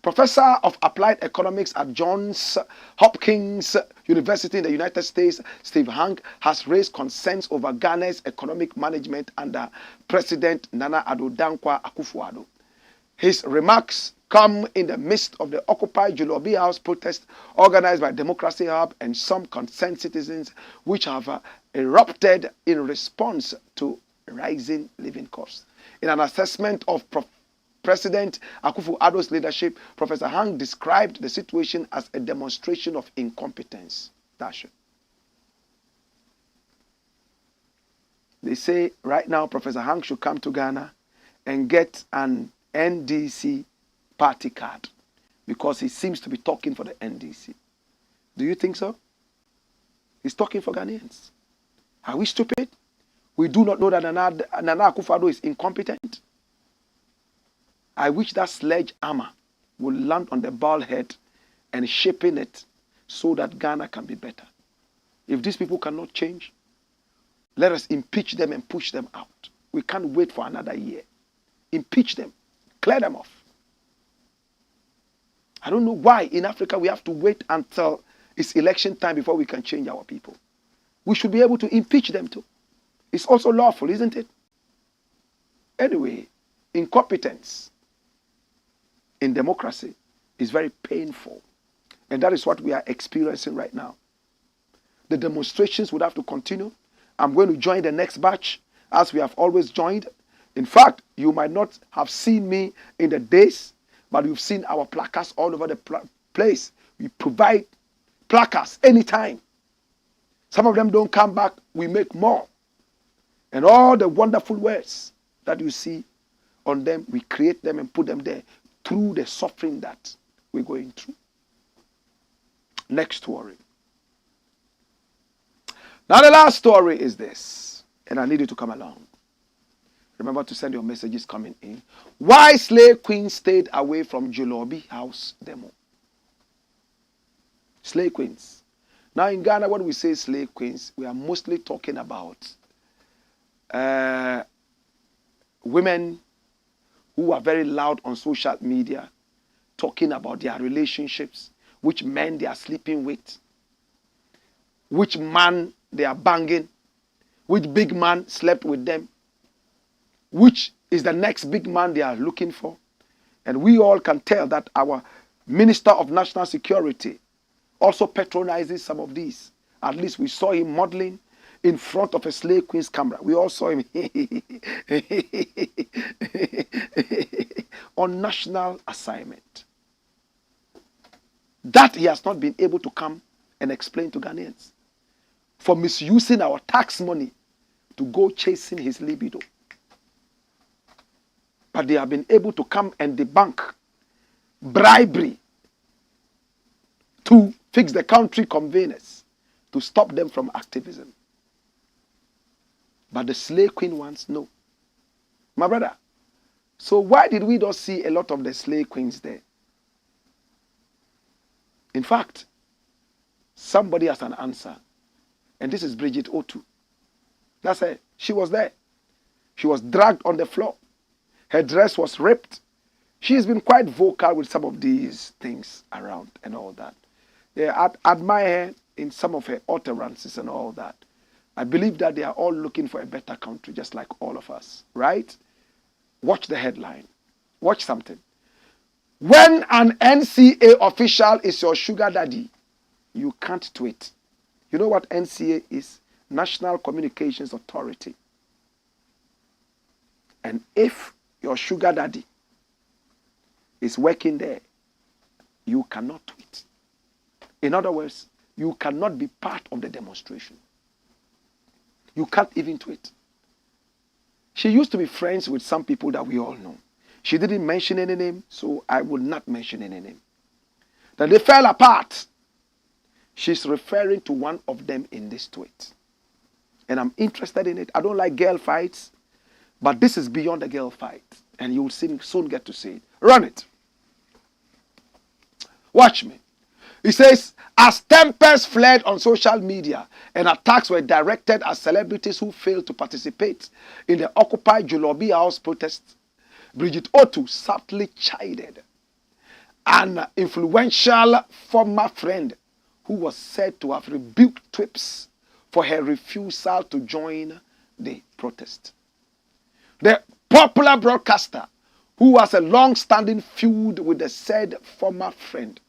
[SPEAKER 1] Professor of Applied Economics at Johns Hopkins University in the United States, Steve Hank, has raised concerns over Ghana's economic management under President Nana Addo Dankwa Akufo-Addo. His remarks come in the midst of the Occupy Julorbi house protest organized by Democracy Hub and some concerned citizens, which have erupted in response to rising living costs. In an assessment of President Akufo-Addo's leadership, Professor Hank described the situation as a demonstration of incompetence. That's it. They say right now Professor Hank should come to Ghana and get an NDC party card because he seems to be talking for the NDC. Do you think so? He's talking for Ghanaians. Are we stupid? We do not know that Nana Akufo-Addo is incompetent. I wish that sledgehammer would land on the bald head and shaping it so that Ghana can be better. If these people cannot change, let us impeach them and push them out. We can't wait for another year. Impeach them. Clear them off. I don't know why in Africa we have to wait until it's election time before we can change our people. We should be able to impeach them too. It's also lawful, isn't it? Anyway, incompetence in democracy is very painful. And that is what we are experiencing right now. The demonstrations would have to continue. I'm going to join the next batch as we have always joined. In fact, you might not have seen me in the days, but you've seen our placards all over the place. We provide placards anytime. Some of them don't come back, we make more. And all the wonderful words that you see on them, we create them and put them there through the suffering that we're going through. Next story. Now the last story is this, and I need you to come along. Remember to send your messages coming in. Why slave queens stayed away from Julorbi house demo. Slave queens. Now in Ghana, when we say slave queens, we are mostly talking about women who are very loud on social media, talking about their relationships, which men they are sleeping with, which man they are banging, which big man slept with them, which is the next big man they are looking for. And we all can tell that our Minister of National Security also patronizes some of these. At least we saw him modeling in front of a slave queen's camera. We all saw him on national assignment. That he has not been able to come and explain to Ghanaians. For misusing our tax money to go chasing his libido. But they have been able to come and debunk bribery to fix the country conveners, to stop them from activism. But the slave queen ones, no. My brother, so why did we not see a lot of the slave queens there? In fact, somebody has an answer. And this is Bridget Otu. That's her. She was there. She was dragged on the floor. Her dress was ripped. She's been quite vocal with some of these things around and all that. Yeah, I admire her in some of her utterances and all that. I believe that they are all looking for a better country, just like all of us, right? Watch the headline. Watch something. When an NCA official is your sugar daddy, you can't tweet. You know what NCA is? National Communications Authority. And if your sugar daddy is working there, you cannot tweet. In other words, you cannot be part of the demonstration. You can't even tweet. She used to be friends with some people that we all know. She didn't mention any name, so I will not mention any name. Then they fell apart. She's referring to one of them in this tweet. And I'm interested in it. I don't like girl fights, but this is beyond a girl fight. And you will soon get to see it. Run it. Watch me. He says, as tempers fled on social media and attacks were directed at celebrities who failed to participate in the Occupy Julorbi House protests, Bridget Otu subtly chided an influential former friend who was said to have rebuked TWIPS for her refusal to join the protest. The popular broadcaster, who has a long-standing feud with the said former friend,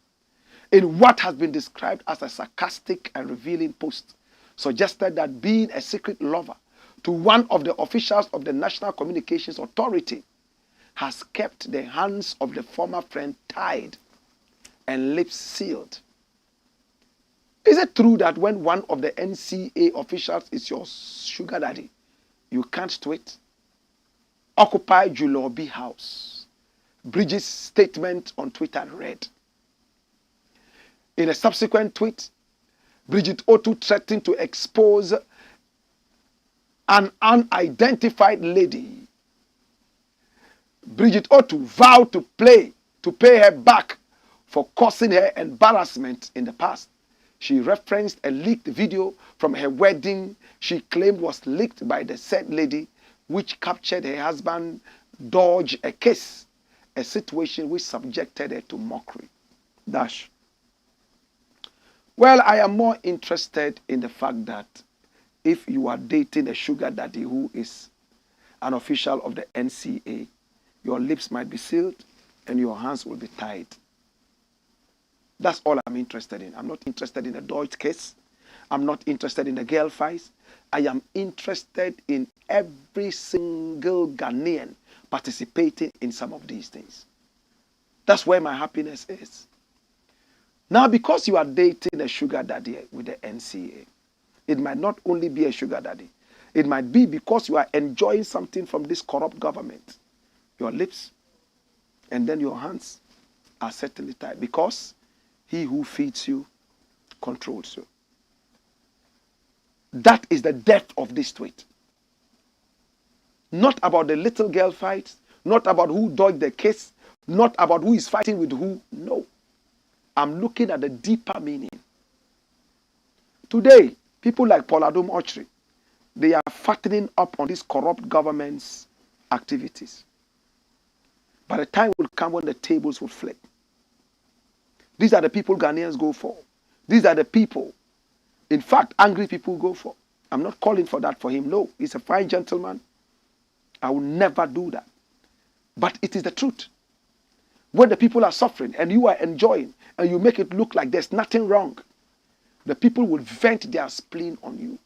[SPEAKER 1] in what has been described as a sarcastic and revealing post, suggested that being a secret lover to one of the officials of the National Communications Authority has kept the hands of the former friend tied and lips sealed. Is it true that when one of the NCA officials is your sugar daddy, you can't tweet? Occupy Julorbi House. Bridget's statement on Twitter read. In a subsequent tweet, Bridget Otu threatened to expose an unidentified lady. Bridget Otu vowed to pay her back for causing her embarrassment in the past. She referenced a leaked video from her wedding she claimed was leaked by the said lady, which captured her husband dodge a kiss, a situation which subjected her to mockery. Dash. Well, I am more interested in the fact that if you are dating a sugar daddy who is an official of the NCA, your lips might be sealed and your hands will be tied. That's all I'm interested in. I'm not interested in the Dodge case. I'm not interested in the girl fights. I am interested in every single Ghanaian participating in some of these things. That's where my happiness is. Now, because you are dating a sugar daddy with the NCA, It might not only be a sugar daddy. It might be because you are enjoying something from this corrupt government. Your lips and then your hands are certainly tied because he who feeds you controls you. That is the depth of this tweet. Not about the little girl fights, not about who dodged the case, not about who is fighting with who. No. I'm looking at the deeper meaning. Today, people like Paul Adom Ochri, they are fattening up on this corrupt government's activities. By the time will come when the tables will flip. These are the people Ghanaians go for. These are the people, in fact, angry people go for. I'm not calling for that for him. No, he's a fine gentleman. I will never do that. But it is the truth. When the people are suffering and you are enjoying and you make it look like there's nothing wrong, the people will vent their spleen on you.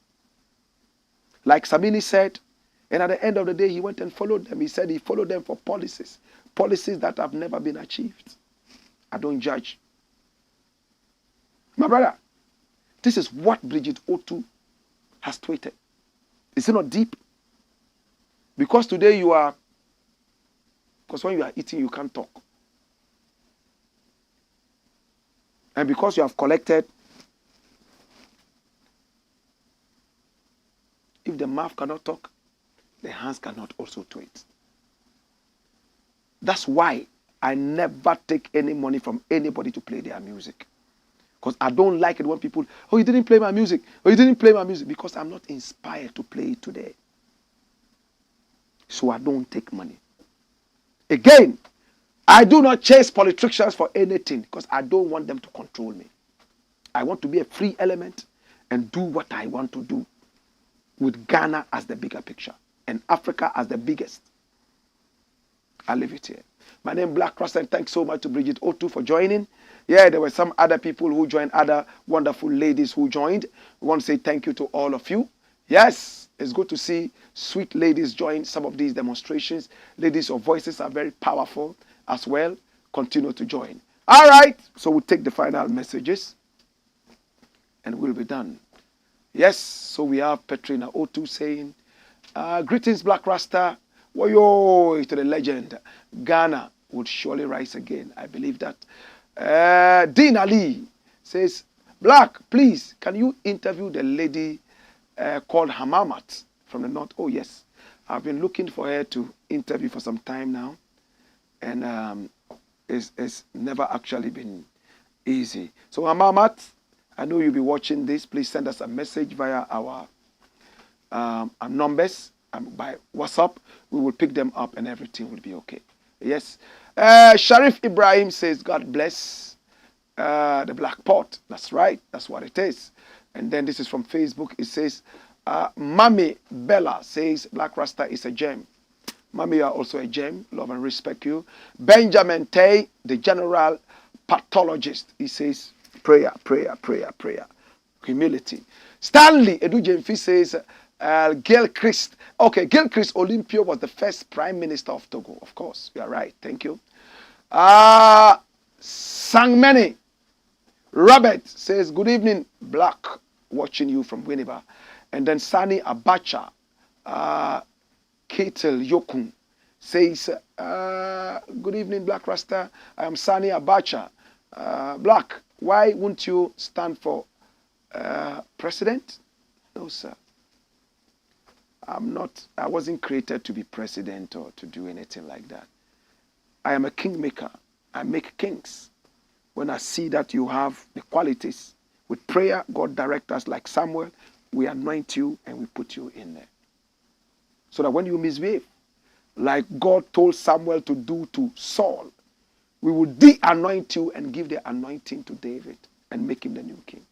[SPEAKER 1] Like Samini said, and at the end of the day, he went and followed them. He said he followed them for policies that have never been achieved. I don't judge. My brother, this is what Bridget Otu has tweeted. Is it not deep? Because today because when you are eating, you can't talk. And because you have collected, if the mouth cannot talk, the hands cannot also tweet. That's why I never take any money from anybody to play their music. Because I don't like it when people, oh, you didn't play my music. Oh, you didn't play my music. Because I'm not inspired to play it today. So I don't take money. Again, I do not chase politicians for anything because I don't want them to control me. I want to be a free element and do what I want to do with Ghana as the bigger picture and Africa as the biggest. I'll leave it here. My name is Blakk, and thanks so much to Bridget Otu for joining. Yeah, there were some other people who joined, other wonderful ladies who joined. We want to say thank you to all of you. Yes, it's good to see sweet ladies join some of these demonstrations. Ladies, your voices are very powerful as well. Continue to join. All right, so we'll take the final messages and we'll be done. Yes, so we have Petrina Otu saying, greetings, Blakk Rasta. Woyo to the legend. Ghana would surely rise again. I believe that. Dean Ali says, Blakk, please, can you interview the lady called Hamamat from the north? Oh, yes. I've been looking for her to interview for some time now. And it's never actually been easy. So, Hamamat, I know you'll be watching this. Please send us a message via our numbers. By WhatsApp, we will pick them up and everything will be okay. Yes. Sharif Ibrahim says, God bless the Black Pot. That's right. That's what it is. And then this is from Facebook. It says, Mami Bella says, Blakk Rasta is a gem. Mami, you are also a gem. Love and respect you. Benjamin Tay, the general pathologist. He says, prayer, prayer, prayer, prayer. Humility. Stanley Edujemfi says, Gilchrist. Okay, Gilchrist Olympio was the first prime minister of Togo. Of course, you are right. Thank you. Sangmeni Robert says, good evening, Blakk, watching you from Winneba. And then Sani Abacha Ketel Yokun says, good evening, Blakk Rasta. I am Sani Abacha. Blakk, why won't you stand for president? No, sir. I wasn't created to be president or to do anything like that. I am a kingmaker. I make kings. When I see that you have the qualities, with prayer, God direct us like Samuel, we anoint you and we put you in there. So that when you misbehave, like God told Samuel to do to Saul, we will de-anoint you and give the anointing to David and make him the new king.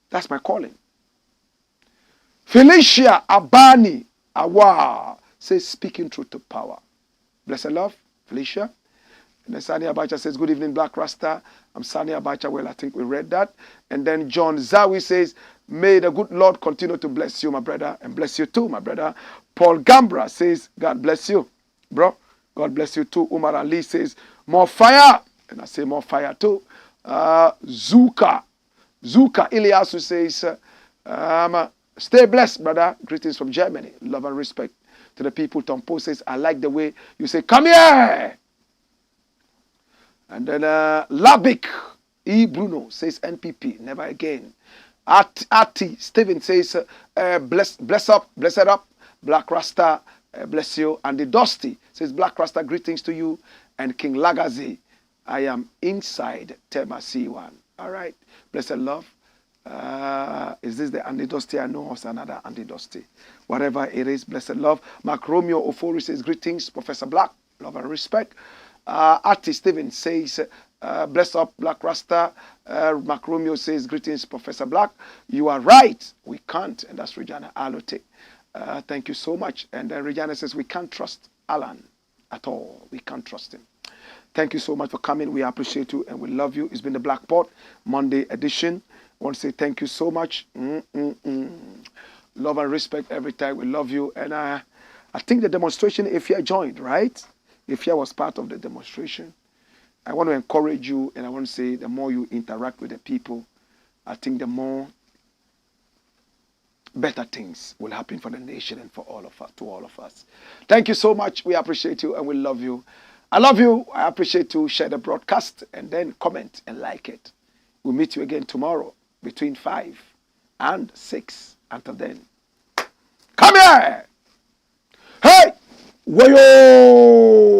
[SPEAKER 1] That's my calling. Felicia Abani Awa says, speaking truth to power. Bless and love, Felicia. And then Sani Abacha says, good evening, Blakk Rasta. I'm Sani Abacha. Well, I think we read that. And then John Zawi says, may the good Lord continue to bless you, my brother, and bless you too, my brother. Paul Gambra says, God bless you, bro. God bless you too. Umar Ali says, more fire. And I say more fire too. Zuka Ilyasu says, Stay blessed, brother. Greetings from Germany. Love and respect to the people. Tom Poe says, I like the way you say, come here. And then Labik E. Bruno says, NPP, never again. Ati Steven says, blessed up. Blakk Rasta, bless you. And the Dusty says, Blakk Rasta, greetings to you. And King Lagazi, I am inside Tema C1. All right. Blessed love. Is this the Andy Dusty? I know of another Andy Dusty. Whatever it is, blessed love. Mark Romeo Ofori says, greetings, Professor Blakk. Love and respect. Ati Steven says, bless up, Blakk Rasta. Mark Romeo says, greetings, Professor Blakk. You are right. We can't. And that's Regina Alote. Thank you so much. And then Regina says, we can't trust Alan at all. We can't trust him. Thank you so much for coming. We appreciate you and we love you. It's been the Blakk Pot Monday edition. I want to say thank you so much. Love and respect every time. We love you. And I think the demonstration, if you joined, right? If you was part of the demonstration, I want to encourage you and I want to say the more you interact with the people, I think the more better things will happen for the nation and for all of us, to all of us. Thank you so much. We appreciate you and we love you. I love you. I appreciate you. Share the broadcast and then comment and like it. We'll meet you again tomorrow between 5 and 6. Until then, come here. Hey, wayo.